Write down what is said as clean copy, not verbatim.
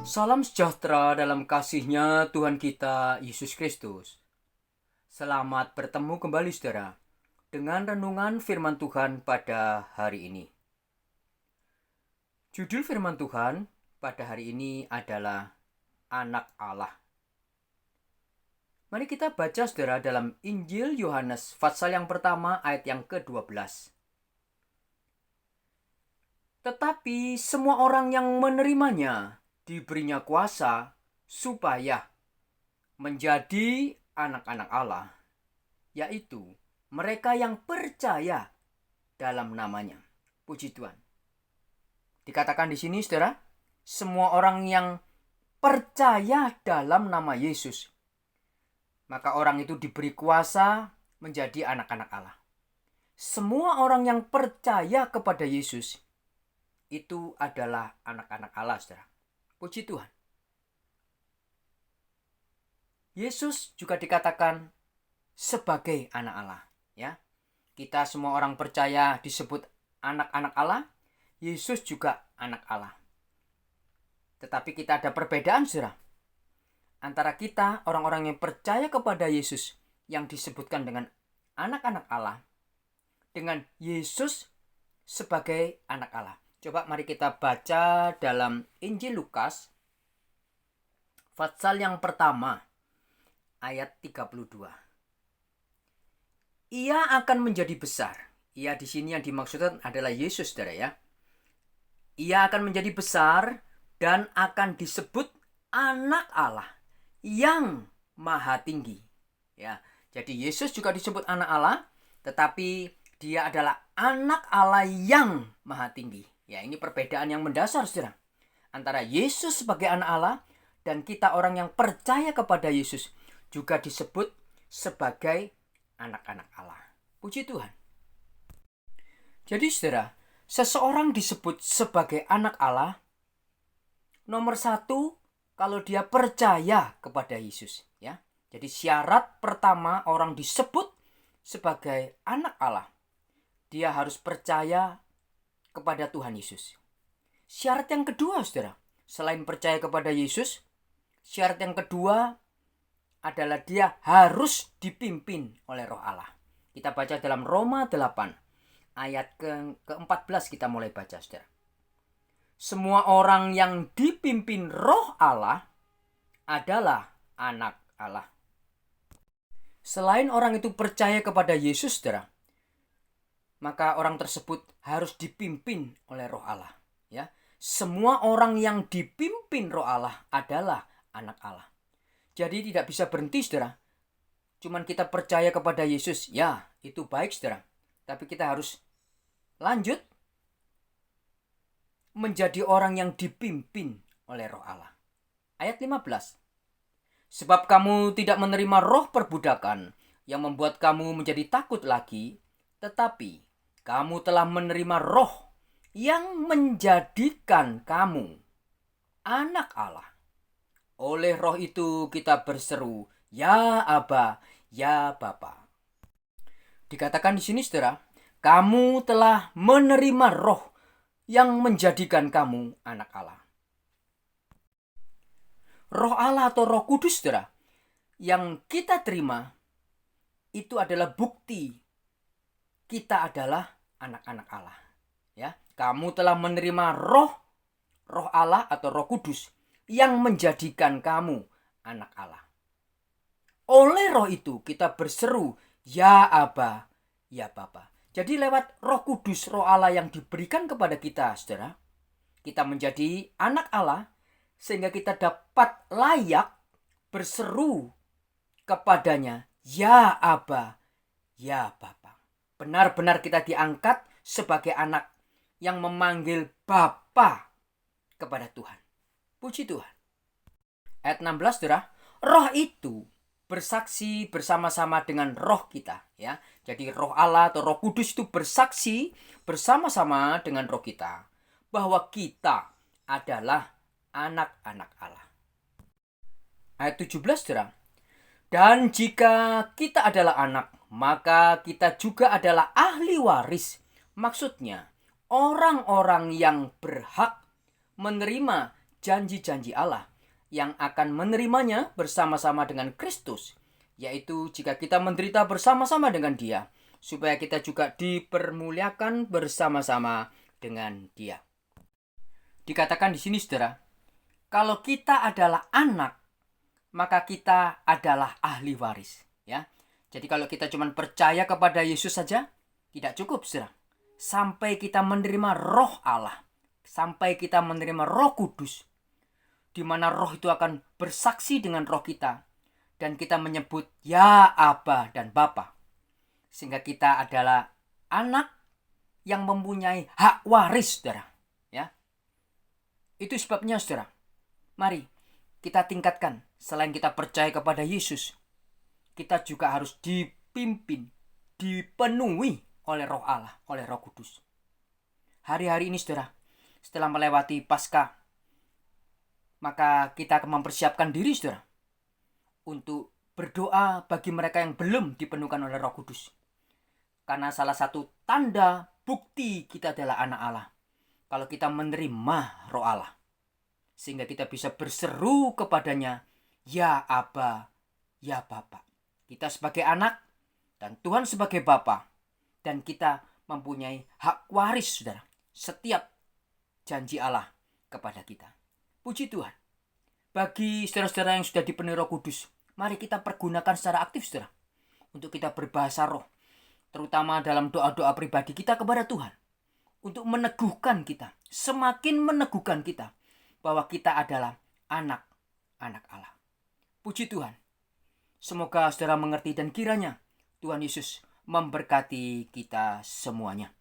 Salam sejahtera dalam kasih-Nya Tuhan kita Yesus Kristus. Selamat bertemu kembali saudara dengan renungan firman Tuhan pada hari ini. Judul firman Tuhan pada hari ini adalah Anak Allah. Mari kita baca saudara dalam Injil Yohanes pasal yang pertama ayat yang ke-12. Tetapi semua orang yang menerimanya diberinya kuasa supaya menjadi anak-anak Allah, yaitu mereka yang percaya dalam namanya. Puji Tuhan. Dikatakan di sini saudara, semua orang yang percaya dalam nama Yesus, maka orang itu diberi kuasa menjadi anak-anak Allah. Semua orang yang percaya kepada Yesus itu adalah anak-anak Allah saudara. Puji Tuhan. Yesus juga dikatakan sebagai anak Allah, ya. Kita semua orang percaya disebut anak-anak Allah, Yesus juga anak Allah. Tetapi kita ada perbedaan, saudara. Antara kita, orang-orang yang percaya kepada Yesus yang disebutkan dengan anak-anak Allah, dengan Yesus sebagai anak Allah. Coba mari kita baca dalam Injil Lukas pasal yang pertama ayat 32. Ia akan menjadi besar. Ia di sini yang dimaksudkan adalah Yesus, saudara ya. Ia akan menjadi besar dan akan disebut anak Allah yang maha tinggi. Ya, jadi Yesus juga disebut anak Allah, tetapi dia adalah anak Allah yang maha tinggi. Ya, ini perbedaan yang mendasar, saudara. Antara Yesus sebagai anak Allah dan kita orang yang percaya kepada Yesus juga disebut sebagai anak-anak Allah. Puji Tuhan. Jadi, saudara, seseorang disebut sebagai anak Allah, nomor satu, kalau dia percaya kepada Yesus. Ya. Jadi syarat pertama orang disebut sebagai anak Allah, dia harus percaya kepada Tuhan Yesus. Syarat yang kedua, saudara, selain percaya kepada Yesus, syarat yang kedua adalah dia harus dipimpin oleh Roh Allah. Kita baca dalam Roma 8 ayat ke-14 kita mulai baca, saudara. Semua orang yang dipimpin Roh Allah adalah anak Allah. Selain orang itu percaya kepada Yesus, saudara, maka orang tersebut harus dipimpin oleh Roh Allah. Ya, semua orang yang dipimpin Roh Allah adalah anak Allah. Jadi tidak bisa berhenti, saudara. Cuman kita percaya kepada Yesus, ya itu baik, saudara. Tapi kita harus lanjut menjadi orang yang dipimpin oleh Roh Allah. Ayat 15. Sebab kamu tidak menerima roh perbudakan yang membuat kamu menjadi takut lagi, tetapi kamu telah menerima roh yang menjadikan kamu anak Allah. Oleh roh itu kita berseru, ya Aba, ya Bapa. Dikatakan di sini, saudara, kamu telah menerima roh yang menjadikan kamu anak Allah. Roh Allah atau Roh Kudus, saudara, yang kita terima itu adalah bukti kita adalah anak-anak Allah. Ya, kamu telah menerima roh Allah atau Roh Kudus yang menjadikan kamu anak Allah. Oleh roh itu kita berseru, ya Aba, ya Bapa. Jadi lewat Roh Kudus, Roh Allah yang diberikan kepada kita, saudara, kita menjadi anak Allah sehingga kita dapat layak berseru kepadanya, ya Aba, ya Bapa. Benar-benar kita diangkat sebagai anak yang memanggil Bapa kepada Tuhan. Puji Tuhan. Ayat 16, saudara, roh itu bersaksi bersama-sama dengan roh kita. Ya, jadi roh Allah atau Roh Kudus itu bersaksi bersama-sama dengan roh kita bahwa kita adalah anak-anak Allah. Ayat 17, saudara. Dan jika kita adalah anak, maka kita juga adalah ahli waris. Maksudnya, orang-orang yang berhak menerima janji-janji Allah yang akan menerimanya bersama-sama dengan Kristus, yaitu jika kita menderita bersama-sama dengan Dia, supaya kita juga dipermuliakan bersama-sama dengan Dia. Dikatakan di sini, saudara, kalau kita adalah anak, maka kita adalah ahli waris, ya. Jadi kalau kita cuma percaya kepada Yesus saja tidak cukup, saudara. Sampai kita menerima Roh Allah, sampai kita menerima Roh Kudus, di mana Roh itu akan bersaksi dengan roh kita, dan kita menyebut ya Aba dan Bapa, sehingga kita adalah anak yang mempunyai hak waris, saudara, ya. Itu sebabnya, saudara, mari kita tingkatkan. Selain kita percaya kepada Yesus, kita juga harus dipimpin, dipenuhi oleh Roh Allah, oleh Roh Kudus. Hari-hari ini, saudara, setelah melewati Paskah, maka kita akan mempersiapkan diri, saudara, untuk berdoa bagi mereka yang belum dipenuhkan oleh Roh Kudus. Karena salah satu tanda bukti kita adalah anak Allah, kalau kita menerima Roh Allah, sehingga kita bisa berseru kepadanya, ya Aba, ya Bapa. Kita sebagai anak dan Tuhan sebagai Bapa, dan kita mempunyai hak waris, saudara, setiap janji Allah kepada kita. Puji Tuhan. Bagi saudara-saudara yang sudah dipenuhi Roh Kudus, mari kita pergunakan secara aktif, saudara, untuk kita berbahasa roh, terutama dalam doa-doa pribadi kita kepada Tuhan, untuk meneguhkan kita, semakin meneguhkan kita, bahwa kita adalah anak-anak Allah. Puji Tuhan. Semoga saudara mengerti dan kiranya Tuhan Yesus memberkati kita semuanya.